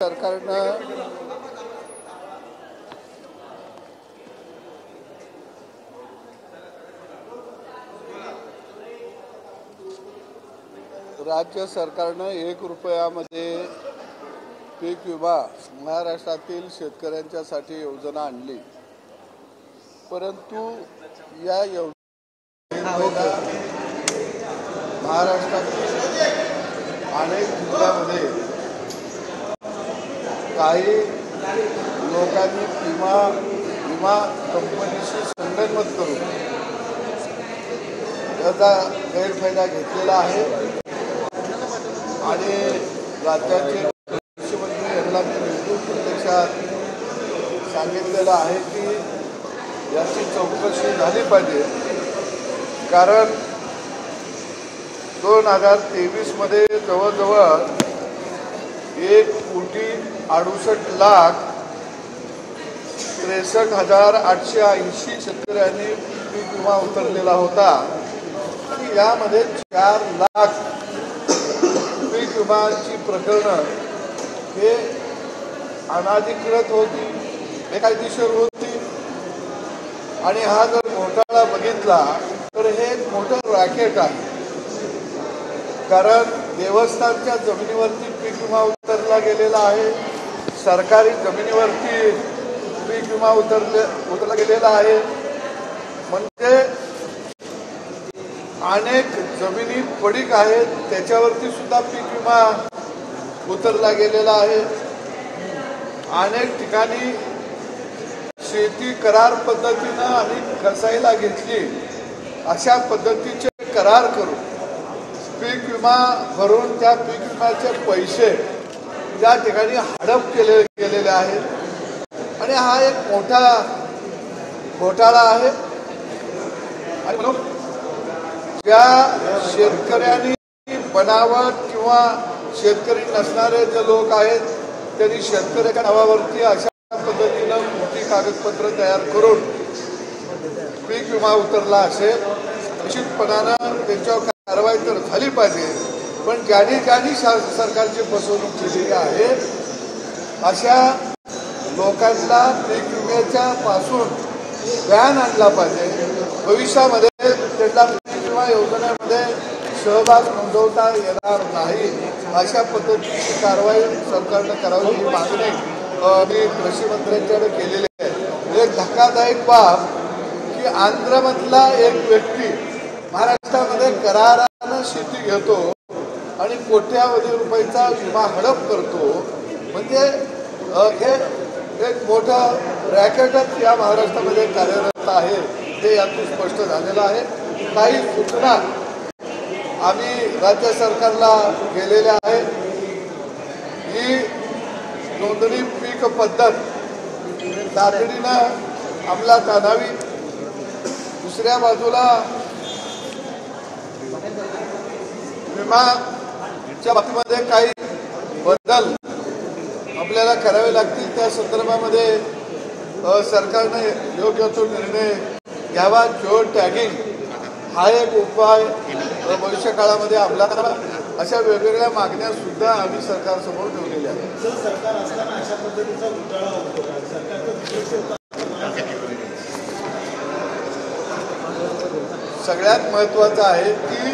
सरकारनं राज्य सरकारनं 1 रुपयामध्ये पीक विमा महाराष्ट्रातील शेतकऱ्यांच्यासाठी योजना आणली, परंतु या योजनेला महाराष्ट्रातील अनेक जिल्ह्यामध्ये काही लोकांनी विमा कंपनीशी संगनमत करून त्याचा गैरफायदा घेतलेला आहे आणि राज्याचे कृषी मंत्री यांना प्रत्यक्षात सांगितलेलं आहे की याची चौकशी झाली पाहिजे, कारण 2023 मध्ये जवळजवळ 1,63,63,880 शेतकऱ्यांनी पीक विमा उतरलेला होता आणि यामध्ये 4 लाख पीक विमाची प्रकरणं हे अनाधिकृत होती, बेकायदेशीर होती आणि हा जर घोटाळा बघितला तर हे एक मोठं रॅकेट आहे, कारण देवस्थानच्या जमिनीवरती पीक विमा उतरला गेलेला आहे, सरकारी जमिनीवरती पीक विमा उतरला गेलेला आहे, म्हणजे अनेक जमिनी पडीक आहेत त्याच्यावरती सुद्धा पीक विमा उतरला गेलेला आहे। अनेक ठिकाणी शेती करार पद्धतीनं आणि कसाईला घेतली अशा पद्धतीचे करार करून पीक विमा भरून त्या पीक विम्याचे पैसे त्या ठिकाणी हडप केले गेलेले आहेत आणि हा एक मोठा घोटाळा आहे। आणि म्हणून ज्या शेतकऱ्यांनी बनावट किंवा शेतकरी नसणारे जे लोक आहेत त्यांनी शेतकऱ्याच्या नावावरती अशा पद्धतीनं मोठी कागदपत्र तयार करून पीक विमा उतरला असेल, निश्चितपणानं त्यांच्यावर कारवाई तर झाली पाहिजे, पण ज्यांनी सरकारची फसवणूक केलेली आहे अशा लोकांना पीक विम्याच्या पासून बॅन आणला पाहिजे। भविष्यामध्ये त्यांना पीक विमा योजनेमध्ये सहभाग नोंदवता येणार नाही अशा पद्धतीची कारवाई सरकारनं करावी ही मागणी मी कृषी मंत्र्यांच्याकडे केलेली आहे। एक धक्कादायक बाब की आंध्रमधला एक व्यक्ती महाराष्ट्रामध्ये करारानं शेती घेतो आणि कोट्यावधी रुपयाचा विमा हडप करतो, म्हणजे हे एक मोठं रॅकेटच या महाराष्ट्रामध्ये कार्यरत आहे हे यातून स्पष्ट झालेलं आहे। काही सूचना आम्ही राज्य सरकारला केलेल्या आहेत, ही नोंदणी पीक पद्धत तातडीनं अंमलात आणावी। दुसऱ्या बाजूला विमाच्या बाबतीमध्ये काही बदल आपल्याला करावे लागतील, त्या संदर्भामध्ये सरकारने योग्य तो निर्णय घ्यावा। जिओ टॅगिंग हा एक उपाय भविष्य काळामध्ये अंमलात आणावा, अशा वेगवेगळ्या मागण्या सुद्धा आम्ही सरकारसमोर ठेवलेल्या आहेत। सगळ्यात महत्त्वाचं आहे की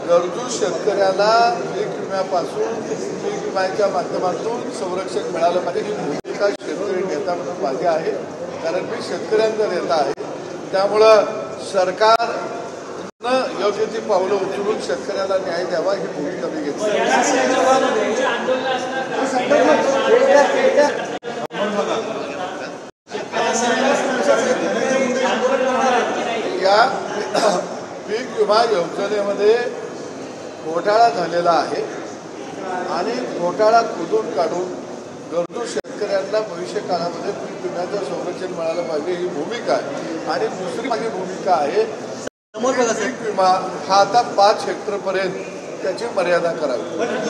गरजू शेतकऱ्याला पीक विम्यापासून पीक विम्याच्या माध्यमातून संरक्षण मिळालं पाहिजे, ही भूमिका शेतकरी नेता म्हणून माझी आहे, कारण मी शेतकऱ्यांचा नेता आहे। त्यामुळं सरकारनं योग्य ती पावलं उचलून शेतकऱ्याला न्याय द्यावा ही भूमिका मी घेतली। या पीक विमा योजनेमध्ये घोटाळा झालेला आहे आणि घोटाळा खोदून काढून गरजू शेतकऱ्यांना भविष्य काळामध्ये पीक विम्याचं संरक्षण मिळालं पाहिजे ही भूमिका आहे। आणि दुसरी माझी भूमिका आहे पीक विमा हा आता 5 हेक्टरपर्यंत त्याची मर्यादा करावी।